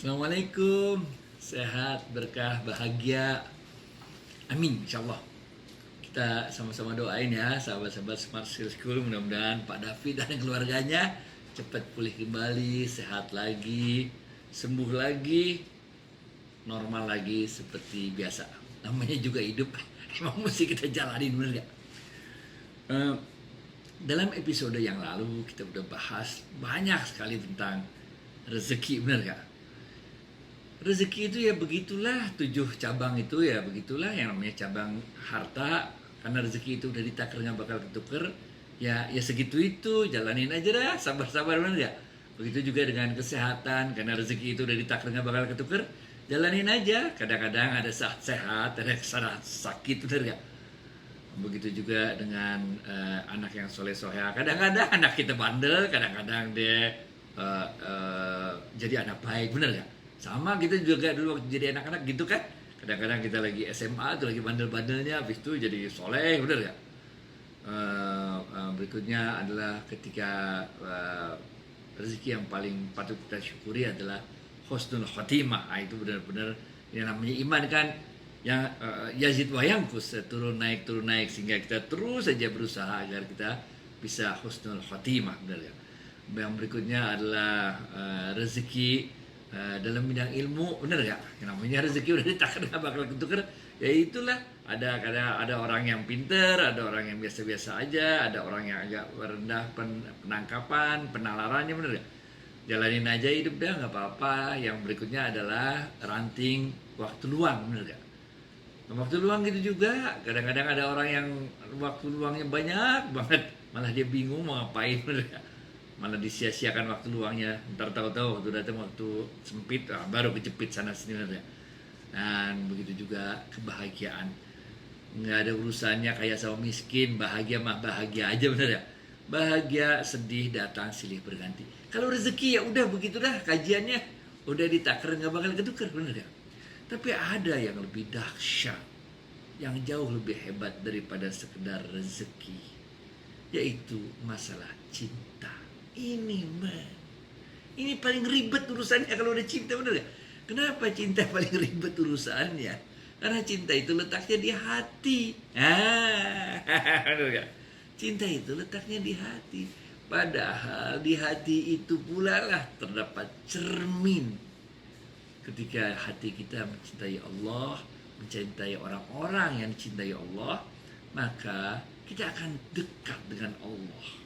Assalamualaikum, sehat, berkah, bahagia. Amin, insyaallah. Kita sama-sama doain ya, sahabat-sahabat Smart Skills School. Mudah-mudahan Pak David dan keluarganya cepat pulih kembali, sehat lagi, sembuh lagi, normal lagi seperti biasa. Namanya juga hidup, emang mesti kita jalanin, bener gak? Dalam episode yang lalu kita udah bahas banyak sekali tentang rezeki, bener gak? Rezeki itu ya begitulah, 7 cabang itu ya begitulah, yang namanya cabang harta. Karena rezeki itu udah ditakar nggak bakal ketuker, ya segitu itu, jalanin aja dah, sabar-sabar, bener ya. Begitu juga dengan kesehatan, karena rezeki itu udah ditakar nggak bakal ketuker, jalanin aja. Kadang-kadang ada saat sehat, ada saat sakit, bener ya. Begitu juga dengan anak yang soleh-soleha. Kadang-kadang anak kita bandel, kadang-kadang dia jadi anak baik, bener gak? Sama kita juga dulu waktu jadi anak-anak gitu kan. Kadang-kadang kita lagi SMA tuh lagi bandel-bandelnya, habis itu jadi soleh, bener gak? Berikutnya adalah ketika rezeki yang paling patut kita syukuri adalah husnul khotimah. Itu benar-benar yang namanya iman kan, yang yazid wa yanqus, turun naik sehingga kita terus saja berusaha agar kita bisa husnul khotimah, benar ya. Yang berikutnya adalah rezeki dalam bidang ilmu, benar gak? Yang namanya rezeki udah ditakar gak bakal ketuker, ya itulah. Ada orang yang pinter, ada orang yang biasa-biasa aja, ada orang yang agak rendah penangkapan, penalarannya, bener gak? Jalanin aja hidup dah, nggak apa-apa. Yang berikutnya adalah ranting waktu luang, bener gak? Waktu luang gitu juga, kadang-kadang ada orang yang waktu luangnya banyak banget, malah dia bingung mau ngapain, bener gak? Malah disia-siakan waktu luangnya. Ntar tahu-tahu waktu datang waktu sempit, baru kejepit sana sini, bener ya. Dan begitu juga kebahagiaan, nggak ada urusannya kaya sama miskin, bahagia mah bahagia aja, bener ya. Bahagia sedih datang silih berganti. Kalau rezeki ya udah begitu dah, kajiannya udah ditakar nggak bakal ketukar, bener ya. Tapi ada yang lebih dahsyat, yang jauh lebih hebat daripada sekedar rezeki, yaitu masalah cinta. Ini paling ribet urusannya kalau udah cinta, bener gak? Kenapa cinta paling ribet urusannya? Karena cinta itu letaknya di hati. Bener gak? Cinta itu letaknya di hati. Padahal di hati itu pula lah terdapat cermin. Ketika hati kita mencintai Allah, mencintai orang-orang yang dicintai Allah, maka kita akan dekat dengan Allah.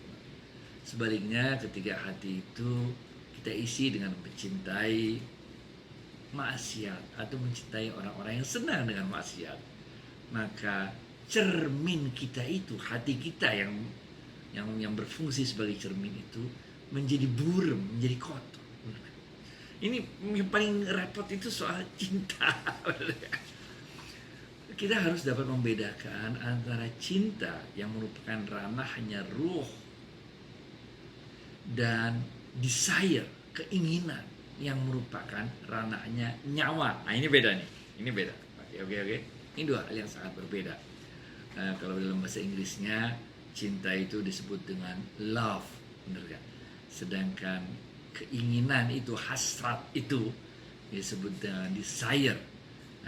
Sebaliknya ketika hati itu kita isi dengan mencintai maksiat atau mencintai orang-orang yang senang dengan maksiat, maka cermin kita itu, hati kita yang berfungsi sebagai cermin itu menjadi buram, menjadi kotor. Ini yang paling repot itu soal cinta. Kita harus dapat membedakan antara cinta yang merupakan ranahnya ruh dan desire, keinginan yang merupakan ranahnya nyawa. Nah, ini beda nih. Ini beda. Oke. Ini dua hal yang sangat berbeda. Kalau dalam bahasa Inggrisnya cinta itu disebut dengan love, benar gak? Sedangkan keinginan itu, hasrat itu disebut dengan desire.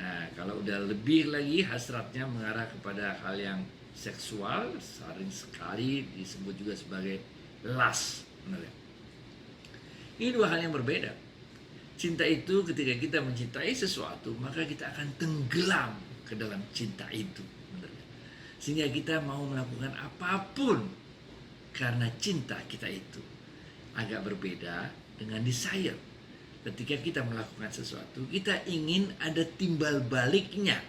Nah, kalau udah lebih lagi hasratnya mengarah kepada hal yang seksual, sering sekali disebut juga sebagai lust. Benar ya? Ini dua hal yang berbeda. Cinta itu ketika kita mencintai sesuatu, maka kita akan tenggelam ke dalam cinta itu. Benar ya? Sehingga kita mau melakukan apapun karena cinta kita itu. Agak berbeda dengan desire. Ketika kita melakukan sesuatu, kita ingin ada timbal baliknya.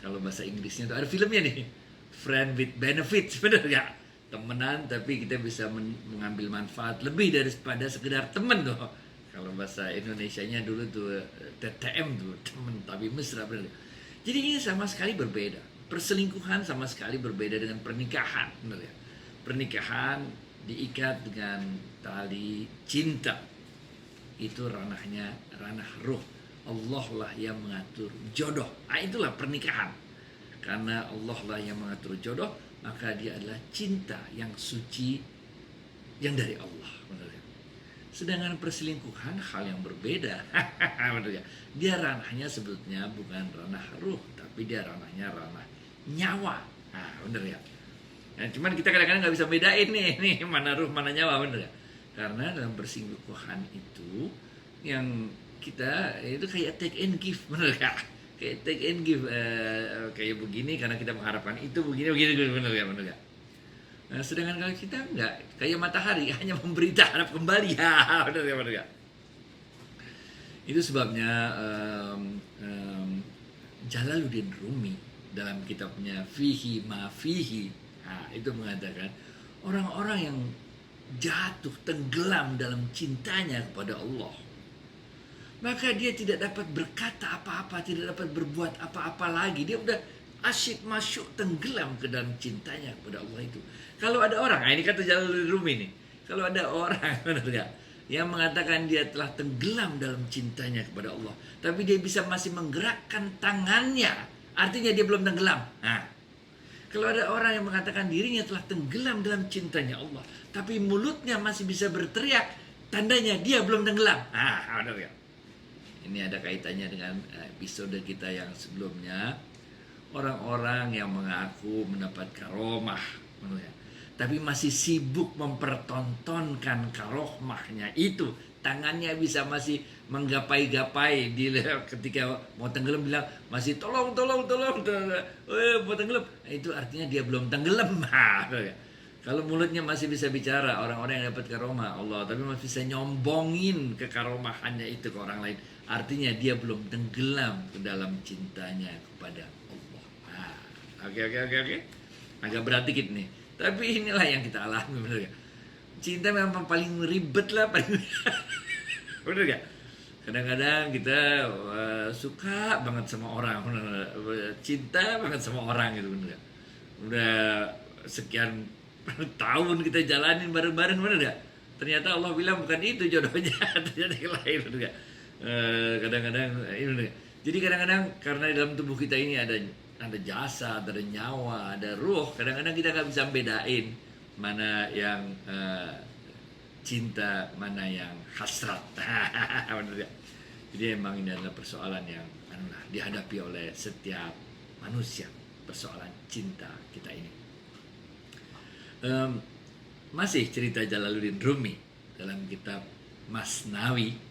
Kalau bahasa Inggrisnya itu ada filmnya nih, friend with benefits, bener gak? Temenan tapi kita bisa mengambil manfaat lebih daripada sekedar temen tuh. Kalau bahasa Indonesianya dulu tuh TTM tuh, temen tapi mesra, bener gak? Jadi ini sama sekali berbeda. Perselingkuhan sama sekali berbeda dengan pernikahan, bener gak? Pernikahan diikat dengan tali cinta, itu ranahnya ranah ruh. Allah lah yang mengatur jodoh. Nah, itulah pernikahan. Karena Allah lah yang mengatur jodoh, maka dia adalah cinta yang suci, yang dari Allah. Sedangkan perselingkuhan hal yang berbeda. Betul ya? Dia ranahnya sebetulnya bukan ranah ruh, tapi dia ranahnya ranah nyawa. Nah, bener ya? Nah, cuman kita kadang-kadang nggak bisa bedain nih mana ruh mana nyawa, bener ya? Karena dalam perselingkuhan itu yang kita itu kayak take and give, bener ya? Kayak take and give, kayak begini karena kita mengharapkan itu begini bener ya, bener ya? Nah, sedangkan kalau kita enggak, kayak matahari hanya memberi harap kembali. Ya, benar ya, benar ya. Itu sebabnya Jalaluddin Rumi dalam kitabnya Fihi Ma Fihi, nah, itu mengatakan orang-orang yang jatuh tenggelam dalam cintanya kepada Allah, maka dia tidak dapat berkata apa-apa, tidak dapat berbuat apa-apa lagi. Dia udah asyik masuk tenggelam ke dalam cintanya kepada Allah itu. Kalau ada orang, nah ini kata Jalaluddin Rumi nih, kalau ada orang benar gak, yang mengatakan dia telah tenggelam dalam cintanya kepada Allah, tapi dia bisa masih menggerakkan tangannya, artinya dia belum tenggelam. Nah, kalau ada orang yang mengatakan dirinya telah tenggelam dalam cintanya Allah, tapi mulutnya masih bisa berteriak, tandanya dia belum tenggelam. Nah, benar gak? Ini ada kaitannya dengan episode kita yang sebelumnya. Orang-orang yang mengaku mendapat karomah, tapi masih sibuk mempertontonkan karomahnya itu. Tangannya bisa masih menggapai-gapai ketika mau tenggelam, bilang masih tolong, mau tenggelam. Itu artinya dia belum tenggelam. Kalau mulutnya masih bisa bicara, orang-orang yang dapat karomah Allah, tapi masih bisa nyombongin ke karomahannya itu ke orang lain, artinya dia belum tenggelam ke dalam cintanya kepada Allah. Oke. Agak berat dikit nih. Tapi inilah yang kita alami, bener gak? Cinta memang paling ribet lah, paling bener gak? Kadang-kadang kita suka banget sama orang, cinta banget sama orang gitu, bener gak? Udah sekian tahun kita jalanin bareng-bareng, bener gak? Ternyata Allah bilang bukan itu jodohnya, ternyata yang lain, bener gak? Kadang-kadang ini, jadi kadang-kadang karena dalam tubuh kita ini ada jasad, ada nyawa, ada ruh. Kadang-kadang kita nggak bisa bedain mana yang cinta, mana yang hasrat. Benar ya? Jadi emang ini adalah persoalan yang dihadapi oleh setiap manusia, persoalan cinta kita ini. Masih cerita Jalaluddin Rumi dalam kitab Masnawi.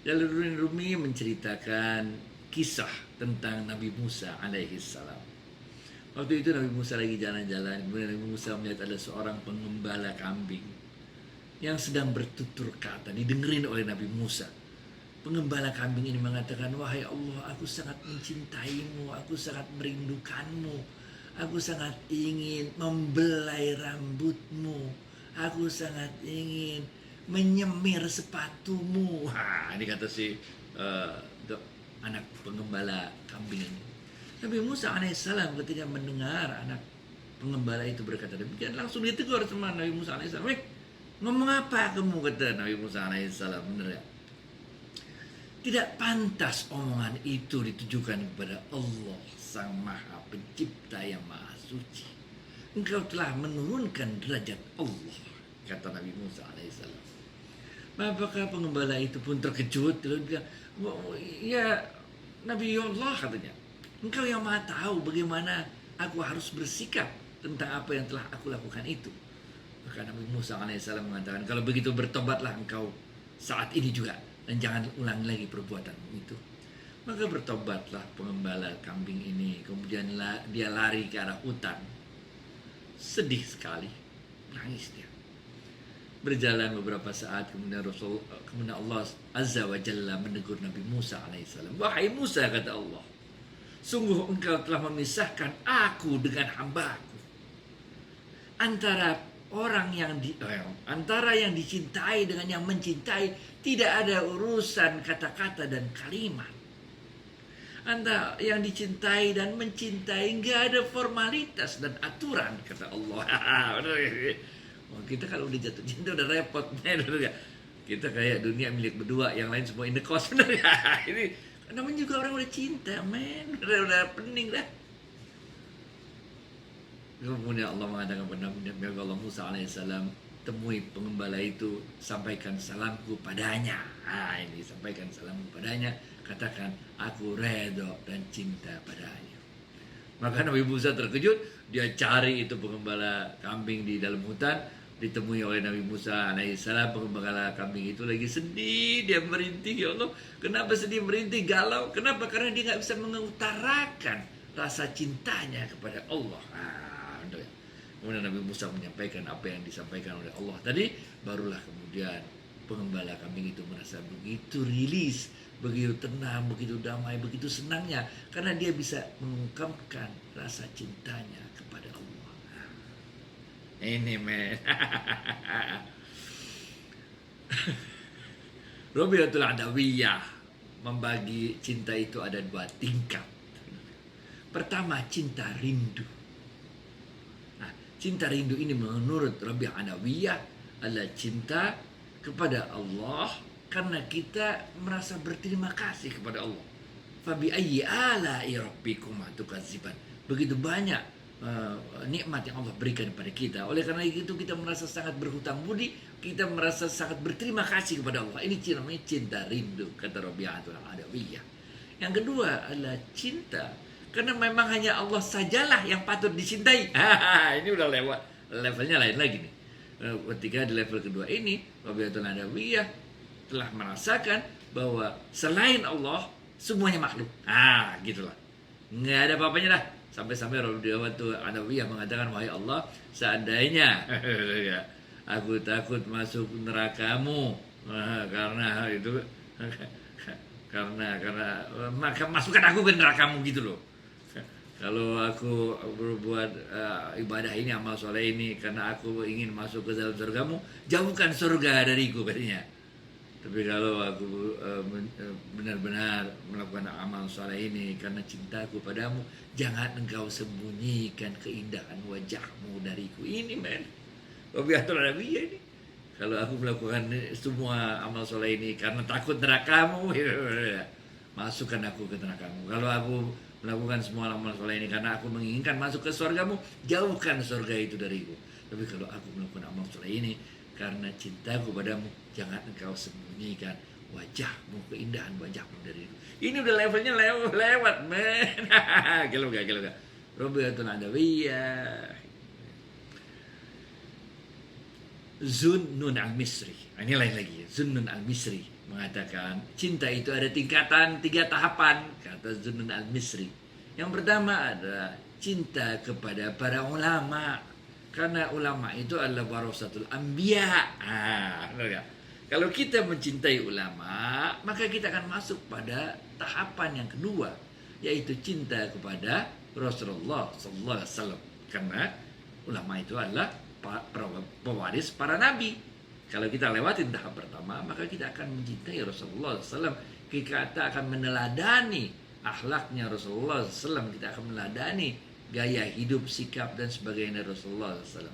Jalaluddin Rumi menceritakan kisah tentang Nabi Musa alaihi salam. Waktu itu Nabi Musa lagi jalan-jalan, kemudian Nabi Musa melihat ada seorang pengembala kambing yang sedang bertutur kata, didengerin oleh Nabi Musa. Pengembala kambing ini mengatakan, wahai Allah, aku sangat mencintaimu, aku sangat merindukanmu, aku sangat ingin membelai rambutmu, aku sangat ingin menyemir sepatumu. Ini kata si anak pengembala kambing ini. Nabi Musa alaihissalam ketika mendengar anak pengembala itu berkata demikian, langsung ditegur sama Nabi Musa alaihissalam. Ngomong apa kamu, kata Nabi Musa alaihissalam, benar ya? Tidak pantas omongan itu ditujukan kepada Allah Sang Maha Pencipta yang Maha Suci. Engkau telah menurunkan derajat Allah, kata Nabi Musa alaihissalam. Apakah pengembala itu pun terkejut, lalu bilang, ya Nabi Allah, katanya, engkau yang maha tahu bagaimana aku harus bersikap tentang apa yang telah aku lakukan itu. Maka Nabi Musa alaihissalam mengatakan, kalau begitu bertobatlah engkau saat ini juga, dan jangan ulang lagi perbuatanmu itu. Maka bertobatlah pengembala kambing ini. Kemudian dia lari ke arah hutan. Sedih sekali, nangis dia. Berjalan beberapa saat, kemudian Allah Azza wa Jalla menegur Nabi Musa alaihissalam. Wahai Musa, kata Allah, sungguh engkau telah memisahkan aku dengan hambaku. Antara antara yang dicintai dengan yang mencintai tidak ada urusan kata-kata dan kalimat. Antara yang dicintai dan mencintai nggak ada formalitas dan aturan, kata Allah. Kita kalau udah jatuh cinta udah repot, men, bener gak? Kita kayak dunia milik berdua, yang lain semua indekos, bener gak? Ini namanya juga orang udah cinta, men, udah pening dah. Kemudian Allah mengatakan kepada Nabi Allah Musa alaihissalam, temui pengembala itu, sampaikan salamku padanya. Ini sampaikan salamku padanya, katakan aku redho dan cinta padanya. Maka Nabi Musa terkejut, dia cari itu pengembala kambing di dalam hutan, ditemui oleh Nabi Musa alaihissalam. Pengembala kambing itu lagi sedih, dia merintih, ya Allah, kenapa sedih merintih, galau? Kenapa? Karena dia nggak bisa mengutarakan rasa cintanya kepada Allah. Kemudian Nabi Musa menyampaikan apa yang disampaikan oleh Allah tadi, barulah kemudian pengembala kambing itu merasa begitu rilis, begitu tenang, begitu damai, begitu senangnya, karena dia bisa mengungkapkan rasa cintanya kepada Allah. Ini men. Rabi'atul Adawiyah membagi cinta itu ada 2 tingkat. Pertama, cinta rindu. Cinta rindu ini menurut Rabi'ah Adawiyah adalah cinta kepada Allah karena kita merasa berterima kasih kepada Allah. Fabi ayyi ala'i rabbikuma tukadziban. Begitu banyak nikmat yang Allah berikan kepada kita. Oleh karena itu kita merasa sangat berhutang budi, kita merasa sangat berterima kasih kepada Allah. Ini namanya cinta rindu, kata Rabi'ah Adawiyah. Yang kedua adalah cinta karena memang hanya Allah sajalah yang patut dicintai. Ini udah lewat, levelnya lain lagi nih. Ketika di level kedua ini, Rabi'atul Adawiyah telah merasakan bahwa selain Allah semuanya makhluk. Gitulah. Nggak ada apa-apanya lah. Sampai-sampai Rabi'atul Adawiyah mengatakan, wahai Allah, seandainya aku takut masuk nerakamu, karena itu karena maka masukkan aku ke nerakamu gitu loh. Kalau aku berbuat ibadah ini, amal soleh ini, karena aku ingin masuk ke dalam surgamu, jauhkan surga dariku, katanya. Tapi kalau aku benar-benar melakukan amal soleh ini karena cintaku padamu, jangan engkau sembunyikan keindahan wajahmu dariku. Ini men, Rabi'atul Adawiyah ini. Kalau aku melakukan semua amal soleh ini karena takut nerakamu, masukkan aku ke nerakamu. Kalau aku melakukan semua amal soleh ini karena aku menginginkan masuk ke surgamu, jauhkan surga itu dariku. Tapi kalau aku melakukan amal soleh ini karena cintaku padamu, jangan engkau sembunyikan wajahmu, keindahan wajahmu dariku. Ini udah levelnya lewat men. Gila gak? Rabi'atul Adawiyah. Zunnun al-Misri, ini lain lagi. Zunnun al-Misri mengatakan cinta itu ada tingkatan, 3 tahapan, kata Zunnun al-Misri. Yang pertama adalah cinta kepada para ulama, karena ulama itu adalah warasatul anbiya. Kalau kita mencintai ulama, maka kita akan masuk pada tahapan yang kedua, yaitu cinta kepada Rasulullah sallallahu alaihi wasallam, karena ulama itu adalah pewaris para nabi. Kalau kita lewatin tahap pertama, maka kita akan mencintai Rasulullah SAW. Kita akan meneladani akhlaknya Rasulullah SAW. Kita akan meneladani gaya hidup, sikap dan sebagainya Rasulullah SAW.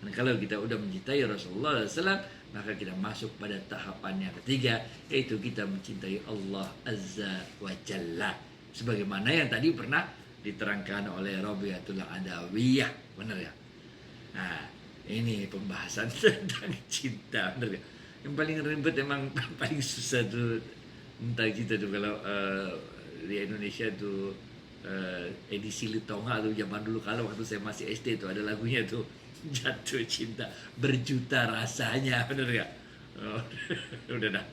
Dan kalau kita udah mencintai Rasulullah SAW, maka kita masuk pada tahapan yang ketiga, yaitu kita mencintai Allah Azza wa Jalla. Sebagaimana yang tadi pernah diterangkan oleh Rabi'atul Adawiyah. Benar ya? Nah, ini pembahasan tentang cinta, bener gak? Yang paling ribet emang paling susah tuh tentang cinta tuh. Kalau di Indonesia tuh edisi Litonga tuh zaman dulu, kalau waktu saya masih SD tuh ada lagunya tuh, jatuh cinta berjuta rasanya, bener gak? Udah dah.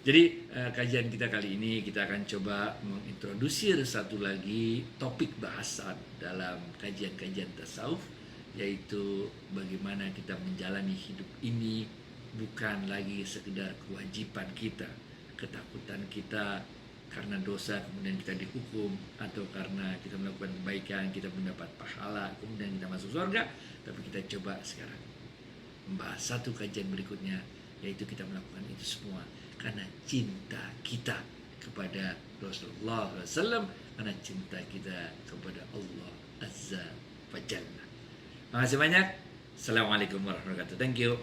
Jadi kajian kita kali ini kita akan coba mengintrodusir satu lagi topik bahasan dalam kajian-kajian tasawuf, yaitu bagaimana kita menjalani hidup ini bukan lagi sekedar kewajiban kita, ketakutan kita karena dosa kemudian kita dihukum, atau karena kita melakukan kebaikan kita mendapat pahala kemudian kita masuk surga. Tapi kita coba sekarang membahas satu kajian berikutnya, yaitu kita melakukan itu semua karena cinta kita kepada Rasulullah SAW, karena cinta kita kepada Allah Azza wa Jalla. Makasih banyak. Assalamualaikum warahmatullahi wabarakatuh. Thank you.